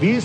20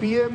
PM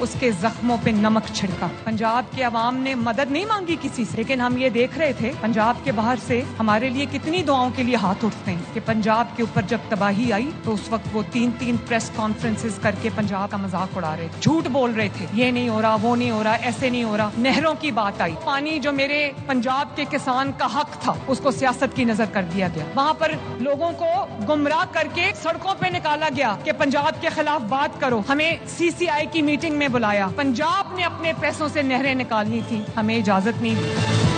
اس کے زخموں پہ نمک چھڑکا. پنجاب کے عوام نے مدد نہیں مانگی کسی سے, لیکن ہم یہ دیکھ رہے تھے پنجاب کے باہر سے ہمارے لیے کتنی دعاؤں کے لیے ہاتھ اٹھتے ہیں کہ پنجاب کے اوپر جب تباہی آئی تو اس وقت وہ 3 پریس کانفرنسز کر کے پنجاب کا مذاق اڑا رہے تھے, جھوٹ بول رہے تھے, یہ نہیں ہو رہا, وہ نہیں ہو رہا, ایسے نہیں ہو رہا. نہروں کی بات آئی, پانی جو میرے پنجاب کے کسان کا حق تھا اس کو سیاست کی نظر کر دیا گیا. وہاں پر لوگوں کو گمراہ کر کے سڑکوں پہ نکالا گیا کہ پنجاب کے خلاف بات کرو. ہمیں CCI کی میٹنگ میں بلایا, پنجاب نے اپنے پیسوں سے نہریں نکالنی تھی, ہمیں اجازت نہیں دی.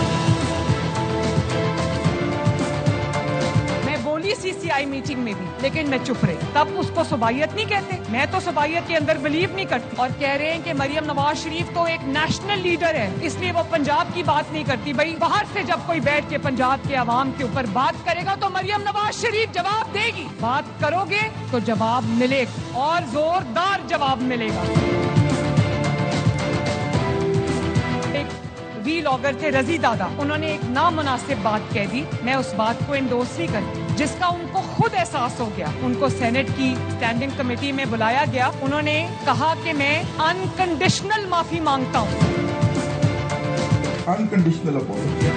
CCI میٹنگ میں بھی, لیکن میں چپ رہی. تب اس کو صوبائیت نہیں کہتے. میں تو صوبائیت کے اندر بلیو نہیں کرتی. اور کہہ رہے ہیں کہ مریم نواز شریف تو ایک نیشنل لیڈر ہے اس لیے وہ پنجاب کی بات نہیں کرتی. بھائی باہر سے جب کوئی بیٹھ کے پنجاب کے عوام کے اوپر بات کرے گا تو مریم نواز شریف جواب دے گی. بات کرو گے تو جواب ملے گا, اور زوردار جواب ملے گا. ویلاگر تھے رضی دادا, انہوں نے ایک نامناسب بات کہہ دی. میں اس بات کو انڈورس نہیں کرتی, جس کا ان کو خود احساس ہو گیا. ان کو سینٹ کی اسٹینڈنگ کمیٹی میں بلایا گیا. انہوں نے کہا کہ میں انکنڈیشنل معافی مانگتا ہوں. Unconditional apology.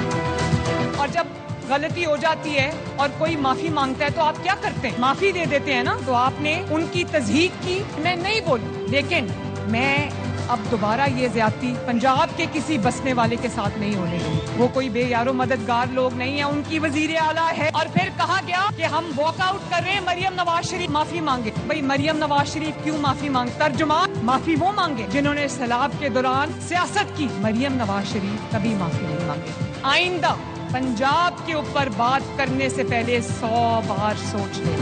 اور جب غلطی ہو جاتی ہے اور کوئی معافی مانگتا ہے تو آپ کیا کرتے ہیں؟ معافی دے دیتے ہیں نا. تو آپ نے ان کی تصدیق کی, میں نہیں بولی, لیکن میں اب دوبارہ یہ زیادتی پنجاب کے کسی بسنے والے کے ساتھ نہیں ہونے دیں. وہ کوئی بے یارو مددگار لوگ نہیں ہیں, ان کی وزیر اعلیٰ ہے. اور پھر کہا گیا کہ ہم واک آؤٹ کر رہے ہیں, مریم نواز شریف معافی مانگے. بھائی مریم نواز شریف کیوں معافی مانگ؟ ترجمان معافی وہ مانگے جنہوں نے سیلاب کے دوران سیاست کی. مریم نواز شریف کبھی معافی نہیں مانگے. آئندہ پنجاب کے اوپر بات کرنے سے پہلے 100 بار سوچ لیں.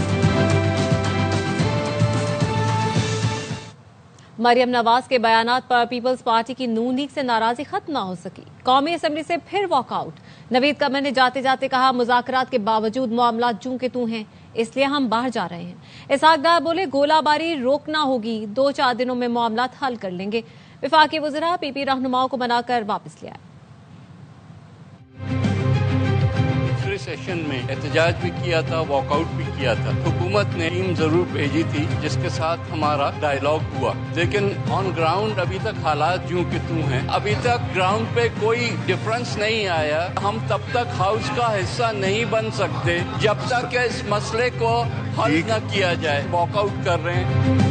مریم نواز کے بیانات پر پیپلز پارٹی کی نون لیگ سے ناراضی ختم نہ ہو سکی. قومی اسمبلی سے پھر واک آؤٹ. نوید قمر نے جاتے جاتے کہا مذاکرات کے باوجود معاملات جوں کے توں ہیں, اس لیے ہم باہر جا رہے ہیں. اسحاق ڈار بولے گولہ باری روکنا ہوگی, 2-4 دنوں میں معاملات حل کر لیں گے. وفاقی وزراء PP رہنماؤں کو منا کر واپس لے آئے. سیشن میں احتجاج بھی کیا تھا, واک آؤٹ بھی کیا تھا. حکومت نے ٹیم ضرور بھیجی تھی جس کے ساتھ ہمارا ڈائیلاگ ہوا, لیکن آن گراؤنڈ ابھی تک حالات جوں کہ توں ہیں. ابھی تک گراؤنڈ پہ کوئی ڈفرنس نہیں آیا. ہم تب تک ہاؤس کا حصہ نہیں بن سکتے جب تک کہ اس مسئلے کو حل نہ کیا جائے. واک آؤٹ کر رہے ہیں.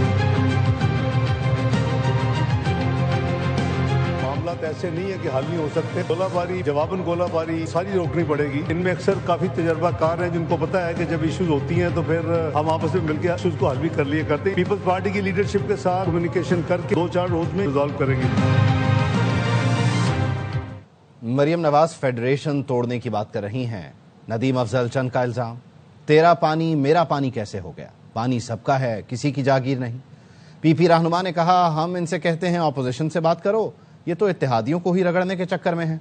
ایسے نہیں ہے کہ حل نہیں ہو سکتے. گولہ باری, جواباً گولہ باری ساری روکنی پڑے گی. ان میں اکثر کافی تجربہ کار ہیں جن کو پتا ہے کہ جب ایشوز ہوتی ہیں تو پھر ہم آپس میں مل کے ایشوز کو حل بھی کر لیے کرتے ہیں. پیپلز پارٹی کی لیڈرشپ کے ساتھ کمیونیکیشن کر کے 2-4 روز میں ریزالو کریں گے. مریم نواز فیڈریشن توڑنے کی بات کر رہی ہیں. ندیم افضل چند کا الزام, تیرا پانی میرا پانی کیسے ہو گیا؟ پانی سب کا ہے, کسی کی جاگیر نہیں. PP رہنما نے کہا ہم ان سے کہتے ہیں اپوزیشن سے بات کرو, یہ تو اتحادیوں کو ہی رگڑنے کے چکر میں ہیں.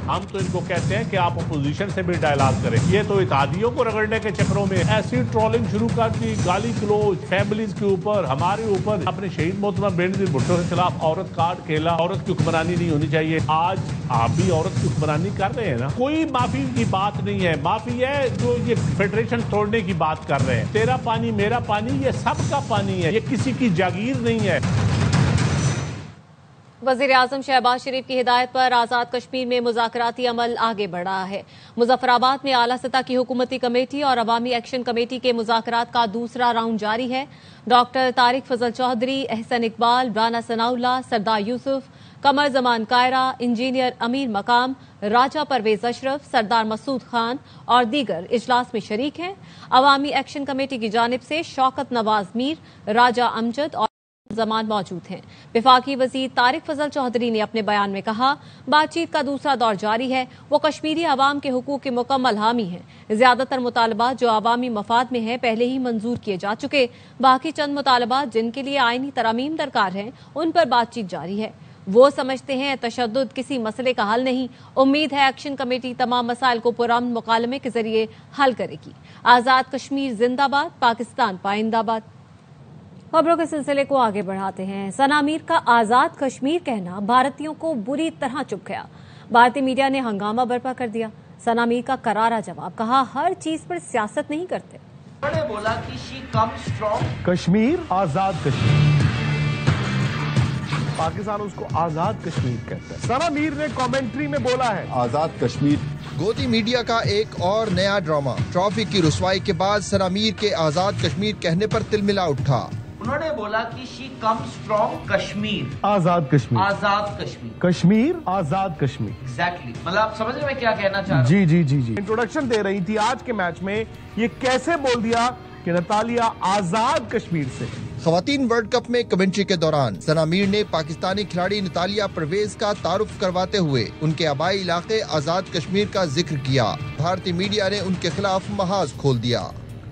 ہم تو ان کو کہتے ہیں کہ آپ اپوزیشن سے بھی ڈائلاگ کریں. یہ تو اتحادیوں کو رگڑنے کے چکروں میں ایسی ٹرولنگ شروع کر دی, گالی گلوچ فیملیز کے اوپر, ہمارے اوپر. اپنے شہید محترمہ بینظیر بھٹو کے خلاف عورت کارڈ کھیلا. عورت کی حکمرانی نہیں ہونی چاہیے. آج آپ بھی عورت کی حکمرانی کر رہے ہیں نا. کوئی معافی کی بات نہیں ہے. معافی ہے جو یہ فیڈریشن توڑنے کی بات کر رہے ہیں. تیرا پانی میرا پانی, یہ سب کا پانی ہے, یہ کسی کی جاگیر نہیں ہے. وزیر اعظم شہباز شریف کی ہدایت پر آزاد کشمیر میں مذاکراتی عمل آگے بڑھ رہا ہے. مظفر آباد میں اعلیٰ سطح کی حکومتی کمیٹی اور عوامی ایکشن کمیٹی کے مذاکرات کا دوسرا راؤنڈ جاری ہے. ڈاکٹر طارق فضل چودھری, احسن اقبال, رانا ثناء اللہ, سردار یوسف, قمر زمان کائرہ, انجینئر امیر مقام, راجہ پرویز اشرف, سردار مسعود خان اور دیگر اجلاس میں شریک ہیں. عوامی ایکشن کمیٹی کی جانب سے شوکت نواز میر, راجہ امجد اور زمان موجود ہیں. وفاقی وزیر طارق فضل چودھری نے اپنے بیان میں کہا بات چیت کا دوسرا دور جاری ہے. وہ کشمیری عوام کے حقوق کے مکمل حامی ہیں. زیادہ تر مطالبات جو عوامی مفاد میں ہیں پہلے ہی منظور کیے جا چکے. باقی چند مطالبات جن کے لیے آئینی ترامیم درکار ہیں ان پر بات چیت جاری ہے. وہ سمجھتے ہیں تشدد کسی مسئلے کا حل نہیں. امید ہے ایکشن کمیٹی تمام مسائل کو پرامن مکالمے کے ذریعے حل کرے گی. آزاد کشمیر زندہ باد, پاکستان پائندہ باد. خبروں کے سلسلے کو آگے بڑھاتے ہیں. ثنا میر کا آزاد کشمیر کہنا بھارتیوں کو بری طرح چبھ گیا. بھارتی میڈیا نے ہنگامہ برپا کر دیا. ثنا میر کا کرارا جواب, کہا ہر چیز پر سیاست نہیں کرتے. انہوں نے بولا کہ she comes from Kashmir, Azad Kashmir, Pakistan اس کو آزاد کشمیر کہتا ہے. ثنا میر نے کامنٹری میں بولا ہے آزاد کشمیر. گودی میڈیا کا ایک اور نیا ڈرامہ. ٹرافی کی رسوائی کے بعد ثنا میر کے آزاد کشمیر کہنے پر تلملا اٹھا. انہوں نے بولا کہ she comes from Kashmir, Azad Kashmir, Azad Kashmir, Kashmir Azad Kashmir. Exactly. مطلب آپ سمجھ رہے میں کیا کہنا چاہ رہا ہوں؟ جی جی جی جی. انٹروڈکشن دے رہی تھی آج کے میچ میں، یہ کیسے بول دیا کہ نتالیہ آزاد کشمیر سے. خواتین ورلڈ کپ میں کمنٹری کے دوران ثنا میر نے پاکستانی کھلاڑی نتالیہ پرویز کا تعارف کرواتے ہوئے ان کے آبائی علاقے آزاد کشمیر کا ذکر کیا. بھارتی میڈیا نے ان کے خلاف محاذ کھول دیا.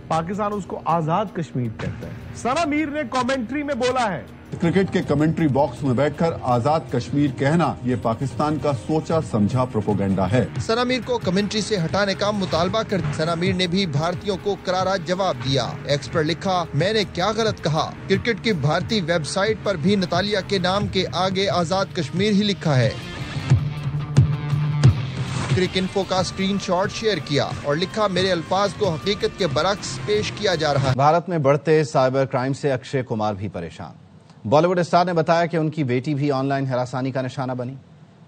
پاکستان اس کو آزاد کشمیر کہتا ہے. ثنا میر نے کامنٹری میں بولا ہے کرکٹ کے کمنٹری باکس میں بیٹھ کر آزاد کشمیر کہنا یہ پاکستان کا سوچا سمجھا پروپوگنڈا ہے. ثنا میر کو کمنٹری سے ہٹانے کا مطالبہ کر ثنا میر نے بھی بھارتیوں کو کرارا جواب دیا. ایکس پر لکھا، میں نے کیا غلط کہا؟ کرکٹ کی بھارتی ویب سائٹ پر بھی نتالیہ کے نام کے آگے آزاد کشمیر ہی لکھا ہے. کرک انفو کا اسکرین شاٹ شیئر کیا اور لکھا، میرے الفاظ کو حقیقت کے برعکس پیش کیا جا رہا ہے. بھارت میں بڑھتے سائبر کرائم سے اکشے کمار بھی پریشان. بالی ووڈ اسٹار نے بتایا کہ ان کی بیٹی بھی آن لائن ہراسانی کا نشانہ بنی.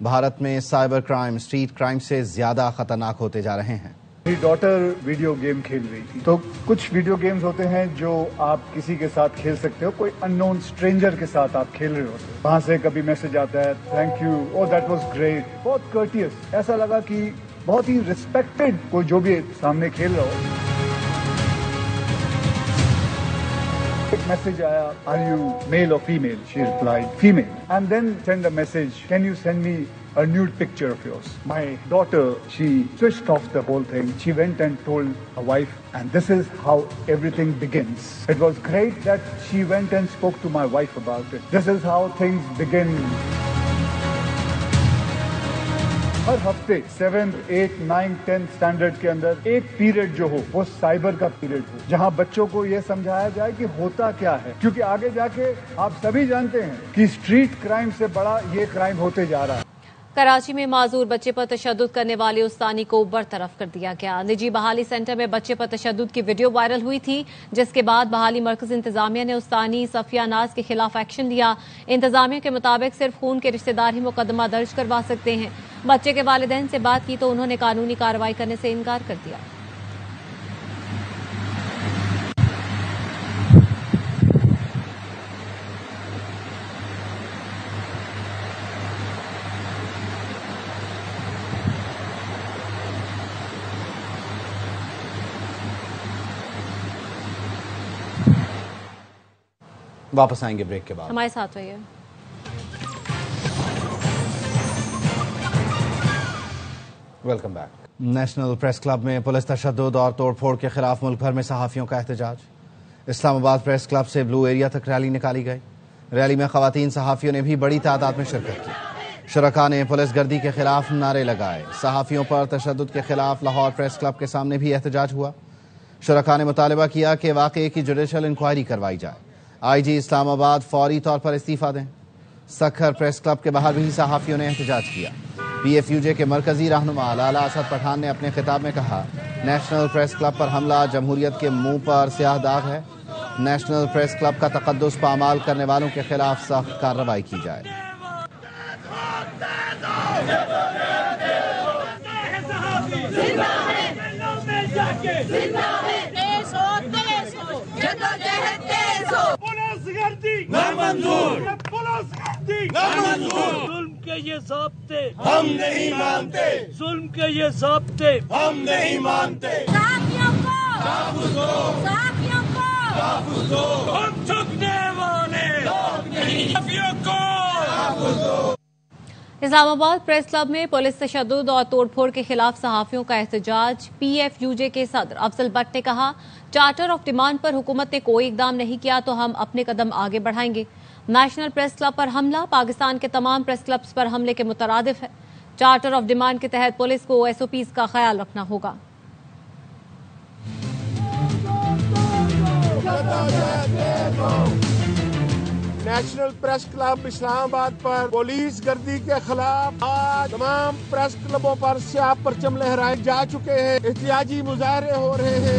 بھارت میں سائبر کرائم اسٹریٹ کرائم سے زیادہ خطرناک ہوتے جا رہے ہیں. میری ڈاٹر ویڈیو گیم کھیل رہی تھی، تو کچھ ویڈیو گیمز ہوتے ہیں جو آپ کسی کے ساتھ کھیل سکتے ہو، کوئی ان نون اسٹرینجر کے ساتھ آپ کھیل رہے ہوتے، وہاں سے کبھی میسج آتا ہے thank you, O that was great, بہت کرٹیس. ایسا لگا کہ بہت ہی ریسپیکٹڈ کوئی جو بھی سامنے کھیل رہا ہو. ایک میسج آیا، آر یو میل اور female? She replied female. And then send a message, can you send me a nude picture of yours? My daughter, she switched off the whole thing. She went and told her wife, and this is how everything begins. It was great that she went and spoke to my wife about it. This is how things begin. ہر ہفتے 7th, 8th, 9th, 10th standard کے اندر ایک period جو ہو وہ cyber کا period ہو، جہاں بچوں کو یہ سمجھایا جائے کہ ہوتا کیا ہے، کیونکہ آگے جا کے آپ سبھی جانتے ہیں کہ اسٹریٹ کرائم سے بڑا یہ کرائم ہوتے جا رہا ہے. کراچی میں معذور بچے پر تشدد کرنے والے استانی کو برطرف کر دیا گیا. نجی بحالی سینٹر میں بچے پر تشدد کی ویڈیو وائرل ہوئی تھی، جس کے بعد بحالی مرکز انتظامیہ نے استانی صفیہ ناز کے خلاف ایکشن لیا. انتظامیہ کے مطابق صرف خون کے رشتہ دار ہی مقدمہ درج کروا سکتے ہیں. بچے کے والدین سے بات کی تو انہوں نے قانونی کارروائی کرنے سے انکار کر دیا. واپس آئیں گے بریک کے بعد. ہمارے ساتھ رہیے. Welcome back. National press club میں پولیس تشدد اور توڑ پھوڑ کے خلاف ملک بھر میں صحافیوں کا احتجاج. اسلام آباد پریس کلب سے بلو ایریا تک ریلی نکالی گئی. ریلی میں خواتین صحافیوں نے بھی بڑی تعداد میں شرکت کی. شرکاء نے پولیس گردی کے خلاف نعرے لگائے. صحافیوں پر تشدد کے خلاف لاہور پریس کلب کے سامنے بھی احتجاج ہوا. شرکاء نے مطالبہ کیا کہ واقعے کی جوڈیشل انکوائری کروائی جائے. آئی جی اسلام آباد فوری طور پر استعفیٰ دیں. سکھر پریس کلب کے باہر بھی صحافیوں نے احتجاج کیا. پی ایف یو جے کے مرکزی رہنما لالا اسد پٹھان نے اپنے خطاب میں کہا، نیشنل پریس کلب پر حملہ جمہوریت کے منہ پر سیاہ داغ ہے. نیشنل پریس کلب کا تقدس پامال کرنے والوں کے خلاف سخت کارروائی کی جائے. ظلم کے یہ ضابطے ہم نہیں مانتے، ظلم کے یہ ضابطے ہم نہیں مانتے. صحافیوں کو تحفظ دو، صحافیوں کو تحفظ دو، ہم جھکنے والے لوگ نہیں، صحافیوں کو تحفظ دو. اسلام آباد پریس کلب میں پولیس تشدد اور توڑ پھوڑ کے خلاف صحافیوں کا احتجاج. پی ایف یو جے کے صدر افضل بٹ نے کہا، چارٹر آف ڈیمانڈ پر حکومت نے کوئی اقدام نہیں کیا تو ہم اپنے قدم آگے بڑھائیں گے. نیشنل پریس کلب پر حملہ پاکستان کے تمام پریس کلبز پر حملے کے مترادف ہے. چارٹر آف ڈیمانڈ کے تحت پولیس کو ایس او پیز کا خیال رکھنا ہوگا. نیشنل پریس کلب اسلام آباد پر پولیس گردی کے خلاف آج تمام پریس کلبوں پر سیاہ پرچم لہرائے جا چکے ہیں. احتجاجی مظاہرے ہو رہے ہیں.